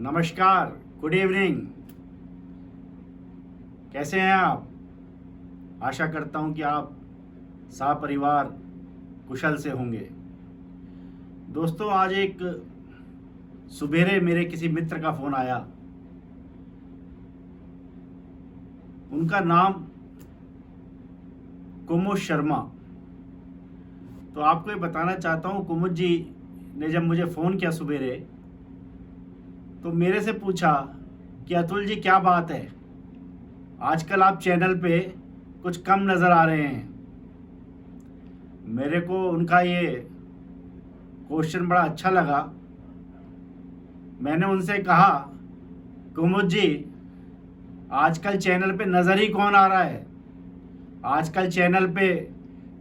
नमस्कार, good evening. कैसे हैं आप? आशा करता हूं कि आप सपरिवार कुशल से होंगे। दोस्तों, आज एक सुबेरे मेरे किसी मित्र का फ़ोन आया। उनका नाम कुमुद शर्मा। तो आपको ये बताना चाहता हूँ, कुमुद जी ने जब मुझे फ़ोन किया सुबेरे, तो मेरे से पूछा कि अतुल जी, क्या बात है, आजकल आप चैनल पे कुछ कम नज़र आ रहे हैं। मेरे को उनका ये क्वेश्चन बड़ा अच्छा लगा। मैंने उनसे कहा, कुमुद जी, आजकल चैनल पे नज़र ही कौन आ रहा है? आजकल चैनल पे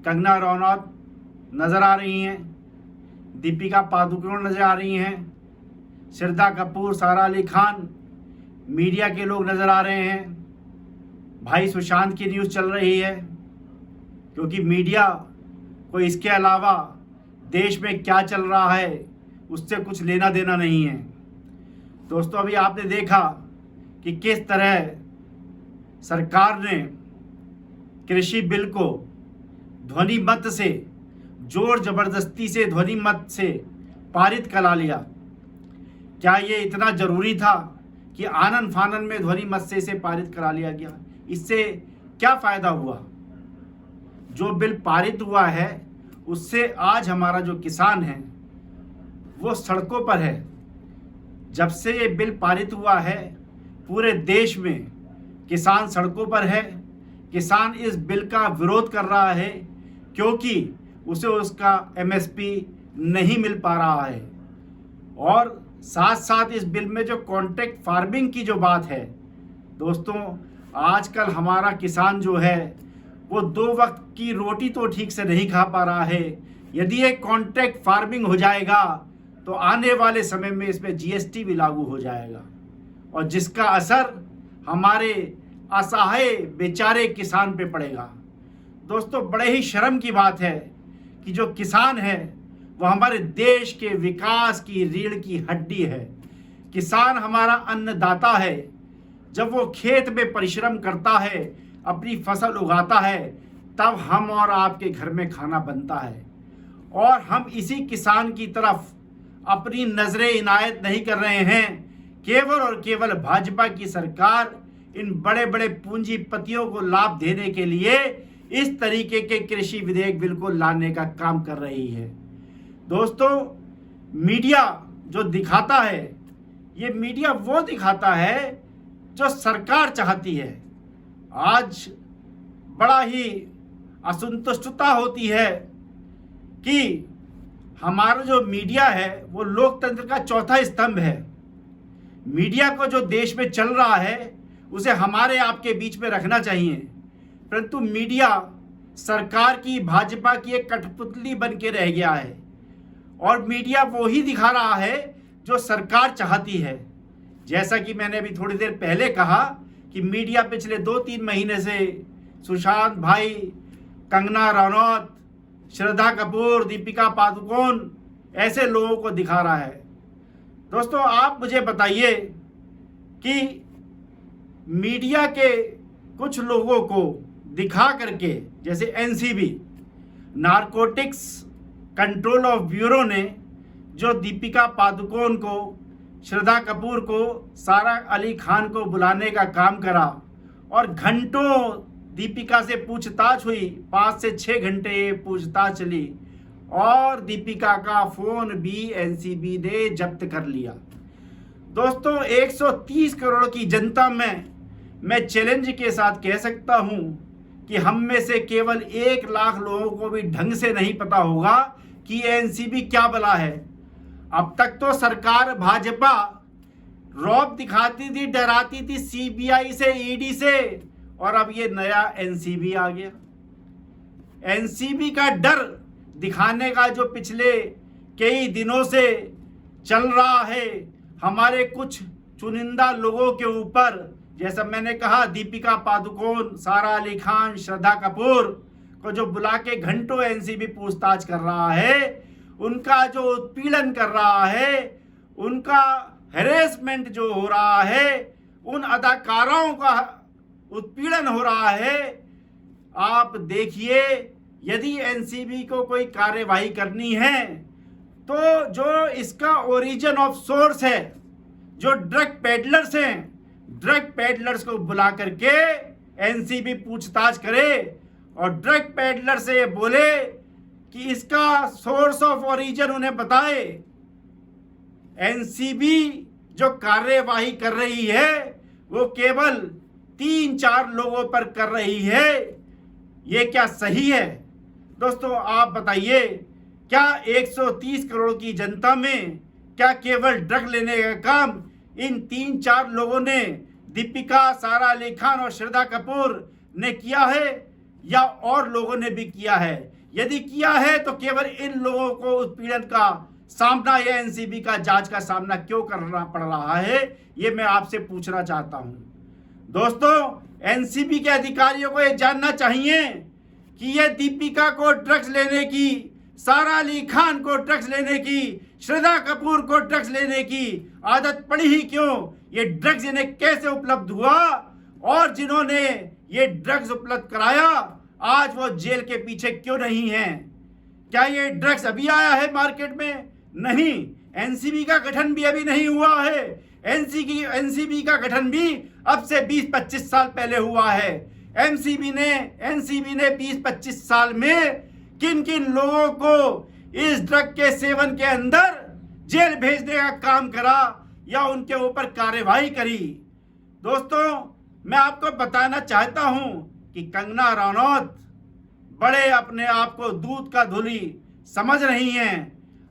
कंगना रनौत नज़र आ रही हैं, दीपिका पादुकोण नज़र आ रही हैं, श्रद्धा कपूर, सारा अली खान, मीडिया के लोग नज़र आ रहे हैं। भाई सुशांत की न्यूज़ चल रही है, क्योंकि मीडिया को इसके अलावा देश में क्या चल रहा है उससे कुछ लेना देना नहीं है। दोस्तों, अभी आपने देखा कि किस तरह सरकार ने कृषि बिल को ध्वनि मत से, जोर जबरदस्ती से ध्वनि मत से पारित करा लिया। क्या ये इतना ज़रूरी था कि आनन फानन में ध्वनि मत से इसे पारित करा लिया गया? इससे क्या फ़ायदा हुआ? जो बिल पारित हुआ है उससे आज हमारा जो किसान है वो सड़कों पर है। जब से ये बिल पारित हुआ है, पूरे देश में किसान सड़कों पर है। किसान इस बिल का विरोध कर रहा है क्योंकि उसे उसका एमएसपी नहीं मिल पा रहा है। और साथ साथ इस बिल में जो कॉन्ट्रैक्ट फार्मिंग की जो बात है, दोस्तों, आजकल हमारा किसान जो है वो 2 वक्त की रोटी तो ठीक से नहीं खा पा रहा है। यदि एक कॉन्ट्रैक्ट फार्मिंग हो जाएगा तो आने वाले समय में इसमें जीएसटी भी लागू हो जाएगा, और जिसका असर हमारे असहाय बेचारे किसान पे पड़ेगा। दोस्तों, बड़े ही शर्म की बात है कि जो किसान है वो हमारे देश के विकास की रीढ़ की हड्डी है। किसान हमारा अन्नदाता है। जब वो खेत में परिश्रम करता है, अपनी फसल उगाता है, तब हम और आपके घर में खाना बनता है। और हम इसी किसान की तरफ अपनी नजरें इनायत नहीं कर रहे हैं। केवल और केवल भाजपा की सरकार इन बड़े बड़े पूंजीपतियों को लाभ देने के लिए इस तरीके के कृषि विधेयक बिल को लाने का काम कर रही है। दोस्तों, मीडिया जो दिखाता है, ये मीडिया वो दिखाता है जो सरकार चाहती है। आज बड़ा ही असंतुष्टता होती है कि हमारा जो मीडिया है वो लोकतंत्र का चौथा स्तंभ है। मीडिया को जो देश में चल रहा है उसे हमारे आपके बीच में रखना चाहिए, परंतु मीडिया सरकार की, भाजपा की एक कठपुतली बन के रह गया है। और मीडिया वो ही दिखा रहा है जो सरकार चाहती है। जैसा कि मैंने अभी थोड़ी देर पहले कहा कि मीडिया पिछले 2-3 महीने से सुशांत भाई, कंगना रनौत, श्रद्धा कपूर, दीपिका पादुकोण, ऐसे लोगों को दिखा रहा है। दोस्तों, आप मुझे बताइए कि मीडिया के कुछ लोगों को दिखा करके, जैसे NCB, narcotics control of bureau ने जो दीपिका पादुकोण को, श्रद्धा कपूर को, सारा अली खान को बुलाने का काम करा, और घंटों दीपिका से पूछताछ हुई, 5 से 6 घंटे पूछताछ चली, और दीपिका का फ़ोन भी एनसीबी ने जब्त कर लिया। दोस्तों, 130 करोड़ की जनता में मैं चैलेंज के साथ कह सकता हूं कि हम में से केवल 1 लाख लोगों को भी ढंग से नहीं पता होगा कि एनसीबी क्या बला है। अब तक तो सरकार भाजपा रौब दिखाती थी, डराती थी सीबीआई से, ईडी से, और अब ये नया एनसीबी आ गया। एनसीबी का डर दिखाने का जो पिछले कई दिनों से चल रहा है हमारे कुछ चुनिंदा लोगों के ऊपर, जैसा मैंने कहा, दीपिका पादुकोण, सारा अली खान, श्रद्धा कपूर को जो बुला के घंटों एनसीबी पूछताछ कर रहा है, उनका जो उत्पीड़न कर रहा है, उनका हैरेसमेंट जो हो रहा है, उन अदाकाराओं का उत्पीड़न हो रहा है। आप देखिए, यदि एनसीबी को कोई कार्यवाही करनी है तो जो इसका ओरिजिन ऑफ सोर्स है, जो ड्रग पेडलर्स हैं, ड्रग पेडलर्स को बुला करके एनसीबी पूछताछ करे और ड्रग पेडलर से ये बोले कि इसका सोर्स ऑफ ओरिजिन उन्हें बताए। एनसीबी जो कार्यवाही कर रही है वो केवल 3-4 लोगों पर कर रही है। ये क्या सही है? दोस्तों आप बताइए, क्या 130 करोड़ की जनता में क्या केवल ड्रग लेने का काम इन 3-4 लोगों ने, दीपिका, सारा अली खान और श्रद्धा कपूर ने किया है, या और लोगों ने भी किया है? यदि किया है तो केवल इन लोगों को उत्पीड़न का सामना या एनसीबी का जांच का सामना क्यों करना पड़ रहा है, ये मैं आपसे पूछना चाहता हूं। दोस्तों, एनसीबी के अधिकारियों को यह जानना चाहिए कि ये दीपिका को ड्रग्स लेने की, सारा अली खान को ड्रग्स लेने की, श्रद्धा कपूर को ड्रग्स लेने की आदत पड़ी ही क्यों? ये ड्रग्स इन्हें कैसे उपलब्ध हुआ? और जिन्होंने ये ड्रग्स उपलब्ध कराया आज वो जेल के पीछे क्यों नहीं है? क्या ये ड्रग्स अभी आया है मार्केट में? नहीं, एनसीबी का गठन भी अभी नहीं हुआ है। एनसीबी का गठन भी अब से 20-25 साल पहले हुआ है। एनसीबी ने 20-25 साल में किन किन लोगों को इस ड्रग के सेवन के अंदर जेल भेजने का काम करा या उनके ऊपर कार्यवाही करी। दोस्तों, मैं आपको बताना चाहता हूं कि कंगना रनौत बड़े अपने आप को दूध का धुली समझ रही हैं।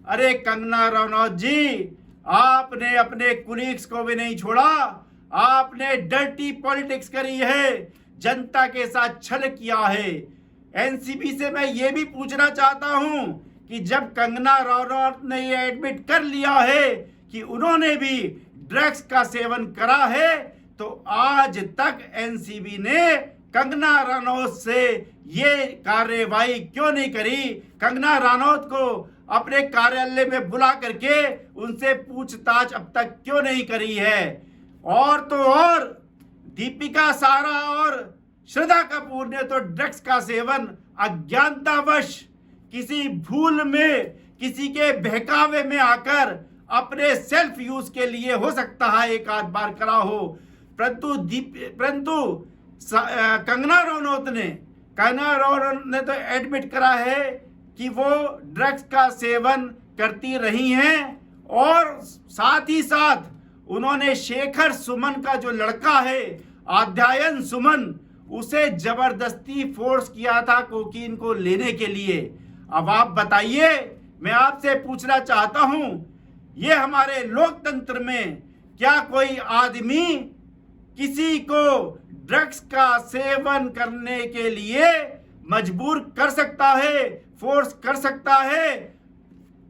अरे कंगना रनौत जी, आपने अपने कुलीग्स को भी नहीं छोड़ा, आपने डर्टी पॉलिटिक्स करी है, जनता के साथ छल किया है। एनसीबी से मैं ये भी पूछना चाहता हूं कि जब कंगना रनौत ने ये एडमिट कर लिया है कि उन्होंने भी ड्रग्स का सेवन करा है, तो आज तक एनसीबी ने कंगना रनौत से ये कार्यवाही क्यों नहीं करी? कंगना रनौत को अपने कार्यालय में बुला करके उनसे पूछताछ अब तक क्यों नहीं करी है? और तो और दीपिका, सारा और श्रद्धा कपूर ने तो ड्रग्स का सेवन अज्ञानतावश, किसी भूल में, किसी के बहकावे में आकर अपने सेल्फ यूज के लिए हो सकता है एक आध बार करा हो, परंतु कंगना रनौत ने तो एडमिट करा है कि वो ड्रग्स का सेवन करती रही हैं। और साथ ही साथ उन्होंने शेखर सुमन का जो लड़का है, अध्ययन सुमन, उसे जबरदस्ती फोर्स किया था कोकीन को लेने के लिए। अब आप बताइए, मैं आपसे पूछना चाहता हूं, ये हमारे लोकतंत्र में क्या कोई आदमी किसी को ड्रग्स का सेवन करने के लिए मजबूर कर सकता है, फोर्स कर सकता है?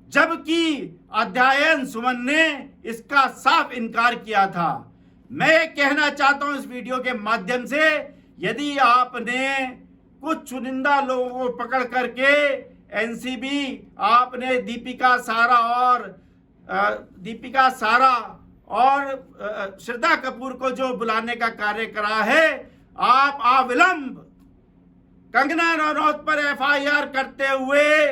जबकि अध्ययन सुमन ने इसका साफ इनकार किया था। मैं कहना चाहता हूं इस वीडियो के माध्यम से, यदि आपने कुछ चुनिंदा लोगों को पकड़ करके एनसीबी, आपने दीपिका, सारा और श्रद्धा कपूर को जो बुलाने का कार्य करा है, आप अविलंब कंगना रनौत पर एफआईआर करते हुए,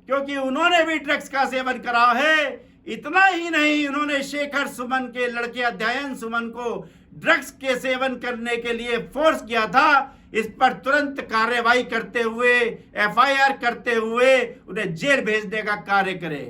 क्योंकि उन्होंने भी ड्रग्स का सेवन करा है। इतना ही नहीं, उन्होंने शेखर सुमन के लड़के अध्ययन सुमन को ड्रग्स के सेवन करने के लिए फोर्स किया था। इस पर तुरंत कार्यवाही करते हुए, एफआईआर करते हुए उन्हें जेल भेजने का कार्य करे।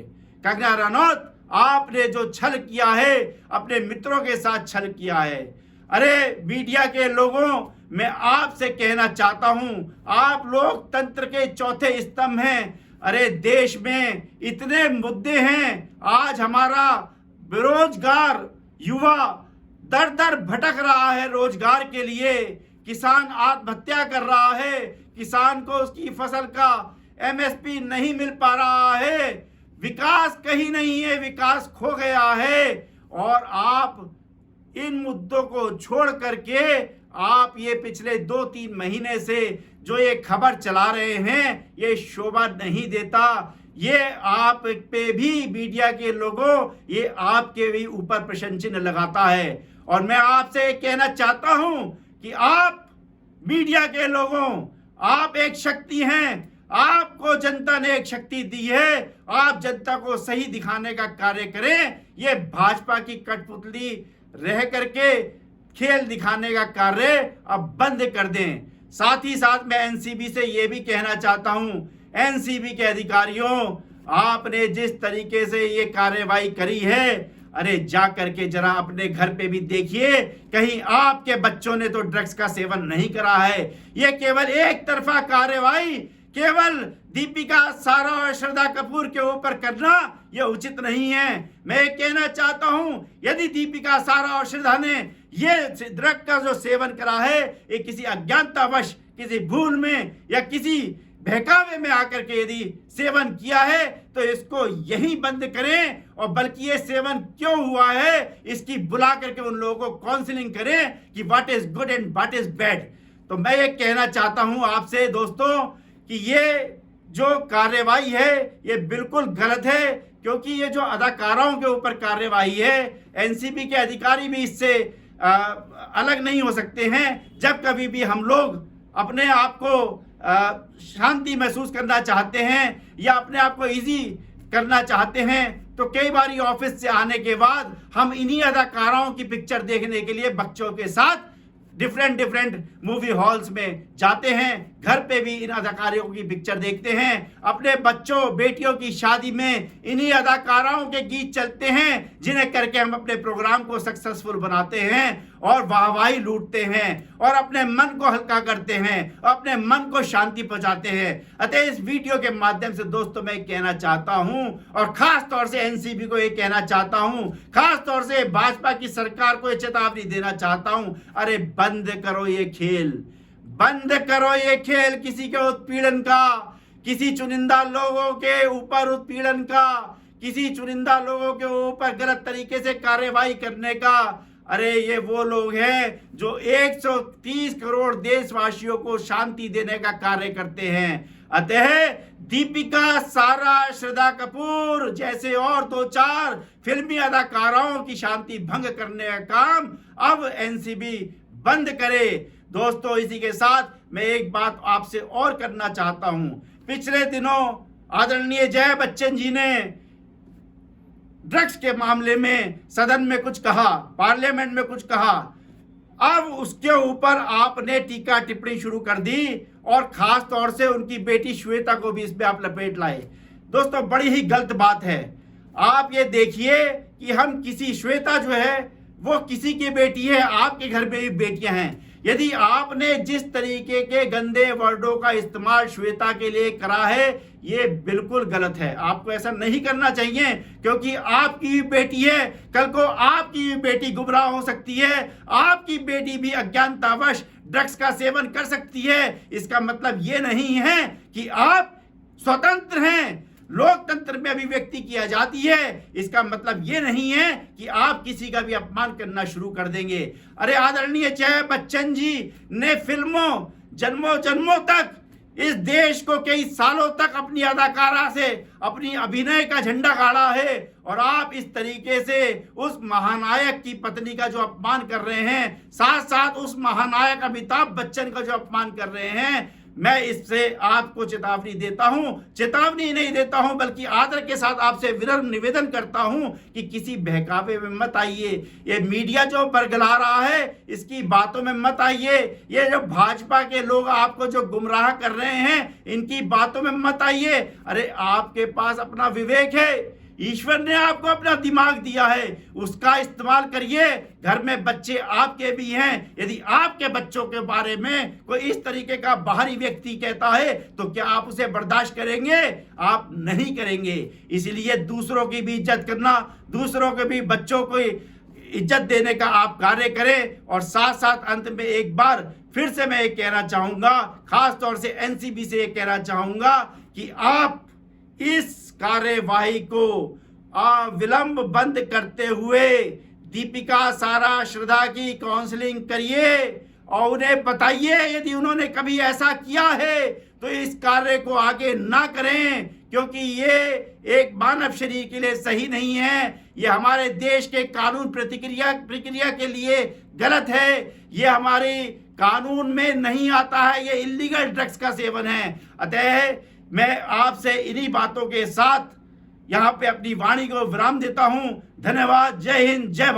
कंगना रनौत, आपने जो छल किया है, अपने मित्रों के साथ छल किया है। अरे मीडिया के लोगों, मैं आपसे कहना चाहता हूं, आप लोकतंत्र के चौथे स्तंभ हैं। अरे देश में इतने मुद्दे हैं, आज हमारा बेरोजगार युवा दर दर भटक रहा है रोजगार के लिए, किसान आत्महत्या कर रहा है, किसान को उसकी फसल का एमएसपी नहीं मिल पा रहा है, विकास कहीं नहीं है, विकास खो गया है। और आप इन मुद्दों को छोड़ करके आप ये पिछले 2-3 महीने से जो ये खबर चला रहे हैं, ये शोभा नहीं देता। ये आप पे भी मीडिया के लोगों ये आपके भी ऊपर प्रश्न चिन्ह लगाता है। और मैं आपसे कहना चाहता हूं कि आप मीडिया के लोगों, आप एक शक्ति हैं, आपको जनता ने एक शक्ति दी है, आप जनता को सही दिखाने का कार्य करें। ये भाजपा की कठपुतली रह करके खेल दिखाने का कार्य अब बंद कर दें। साथ ही साथ मैं एनसीबी से ये भी कहना चाहता हूं, एनसीबी के अधिकारियों, आपने जिस तरीके से ये कार्रवाई करी है, अरे जा करके जरा अपने घर पे भी देखिए, कहीं आपके बच्चों ने तो ड्रग्स का सेवन नहीं करा है। ये केवल एक तरफा कार्रवाई केवल दीपिका, सारा और श्रद्धा कपूर के ऊपर करना यह उचित नहीं है। मैं कहना चाहता हूं, यदि दीपिका, सारा और श्रद्धा ने ये ड्रग का जो सेवन करा है, ये किसी अज्ञानतावश, किसी भूल में या किसी बहकावे में आकर के यदि सेवन किया है, तो इसको यही बंद करें। और बल्कि ये सेवन क्यों हुआ है, इसकी बुला करके उन लोगों को काउंसलिंग करें कि what is good and what is bad. तो मैं ये कहना चाहता हूं आपसे दोस्तों कि ये जो कार्रवाई है ये बिल्कुल गलत है, क्योंकि ये जो अदाकाराओं के ऊपर कार्रवाई है, एनसीबी के अधिकारी भी इससे अलग नहीं हो सकते हैं। जब कभी भी हम लोग अपने आप को शांति महसूस करना चाहते हैं या अपने आप को इजी करना चाहते हैं, तो कई बार ऑफिस से आने के बाद हम इन्हीं अदाकाराओं की पिक्चर देखने के लिए बच्चों के साथ डिफरेंट मूवी हॉल्स में जाते हैं। घर पे भी इन अदाकारों की पिक्चर देखते हैं। अपने बच्चों बेटियों की शादी में इन्हीं अदाकाराओं के गीत चलते हैं, जिन्हें करके हम अपने प्रोग्राम को सक्सेसफुल बनाते हैं और वाहवाही लूटते हैं और अपने मन को हल्का करते हैं, अपने मन को शांति पहुंचाते हैं। अतः इस वीडियो के माध्यम से दोस्तों मैं कहना चाहता हूं, और खास तौर से एनसीबी को ये कहना चाहता हूं, खास तौर से भाजपा की सरकार को ये चेतावनी देना चाहता हूं, अरे बंद करो ये खेल, बंद करो ये खेल किसी के उत्पीड़न का, किसी चुनिंदा लोगों के ऊपर उत्पीड़न का, किसी चुनिंदा लोगों के ऊपर गलत तरीके से कार्रवाई करने का। अरे ये वो लोग हैं जो 130 करोड़ देशवासियों को शांति देने का कार्य करते हैं। अतः दीपिका, सारा, श्रद्धा कपूर जैसे और 2-4 फिल्मी अदाकाराओं की शांति भंग करने का काम अब एनसीबी बंद करे। दोस्तों इसी के साथ मैं एक बात आपसे और करना चाहता हूं। पिछले दिनों आदरणीय जय बच्चन जी ने ड्रग्स के मामले में सदन में कुछ कहा, पार्लियामेंट में कुछ कहा, अब उसके ऊपर आपने टीका टिप्पणी शुरू कर दी और खास तौर से उनकी बेटी श्वेता को भी इसमें आप लपेट लाए। दोस्तों बड़ी ही गलत बात है। आप ये देखिए कि हम किसी, श्वेता जो है वो किसी की बेटी है, आपके घर में भी बेटियां हैं। यदि आपने जिस तरीके के गंदे वर्डों का इस्तेमाल श्वेता के लिए करा है, ये बिल्कुल गलत है। आपको ऐसा नहीं करना चाहिए, क्योंकि आपकी भी बेटी है, कल को आपकी भी बेटी गुमराह हो सकती है, आपकी बेटी भी अज्ञानतावश ड्रग्स का सेवन कर सकती है। इसका मतलब ये नहीं है कि आप स्वतंत्र हैं। लोकतंत्र में अभिव्यक्ति की आजादी है, इसका मतलब ये नहीं है कि आप किसी का भी अपमान करना शुरू कर देंगे। अरे आदरणीय जय बच्चन जी ने फिल्मों जन्मों जन्मों तक इस देश को कई सालों तक अपनी अदाकारा से, अपनी अभिनय का झंडा गाड़ा है, और आप इस तरीके से उस महानायक की पत्नी का जो अपमान कर रहे हैं, साथ साथ उस महानायक अमिताभ बच्चन का जो अपमान कर रहे हैं, मैं इससे आपको चेतावनी देता हूं, चेतावनी नहीं देता हूं बल्कि आदर के साथ आपसे विनम्र निवेदन करता हूं कि किसी बहकावे में मत आइए। ये मीडिया जो बरगला रहा है, इसकी बातों में मत आइए। ये जो भाजपा के लोग आपको जो गुमराह कर रहे हैं, इनकी बातों में मत आइए। अरे आपके पास अपना विवेक है, ईश्वर ने आपको अपना दिमाग दिया है, उसका इस्तेमाल करिए। घर में बच्चे आपके भी हैं। यदि आपके बच्चों के बारे में कोई इस तरीके का बाहरी व्यक्ति कहता है, तो क्या आप उसे बर्दाश्त करेंगे? आप नहीं करेंगे। इसलिए दूसरों की भी इज्जत करना, दूसरों के भी बच्चों को इज्जत देने का आप कार्य करें। और साथ साथ अंत में एक बार फिर से मैं ये कहना चाहूंगा, खास तौर से एनसीबी से ये कहना चाहूंगा कि आप इस कार्यवाही को विलंब बंद करते हुए दीपिका, सारा, श्रद्धा की काउंसलिंग करिए और उन्हें बताइए, यदि उन्होंने कभी ऐसा किया है तो इस कार्य को आगे ना करें, क्योंकि ये एक मानव शरीर के लिए सही नहीं है। ये हमारे देश के कानून प्रक्रिया के लिए गलत है। ये हमारे कानून में नहीं आता है। ये इलीगल ड्रग्स का सेवन है। अतः मैं आपसे इन्हीं बातों के साथ यहाँ पे अपनी वाणी को विराम देता हूँ। धन्यवाद। जय हिंद, जय भारत।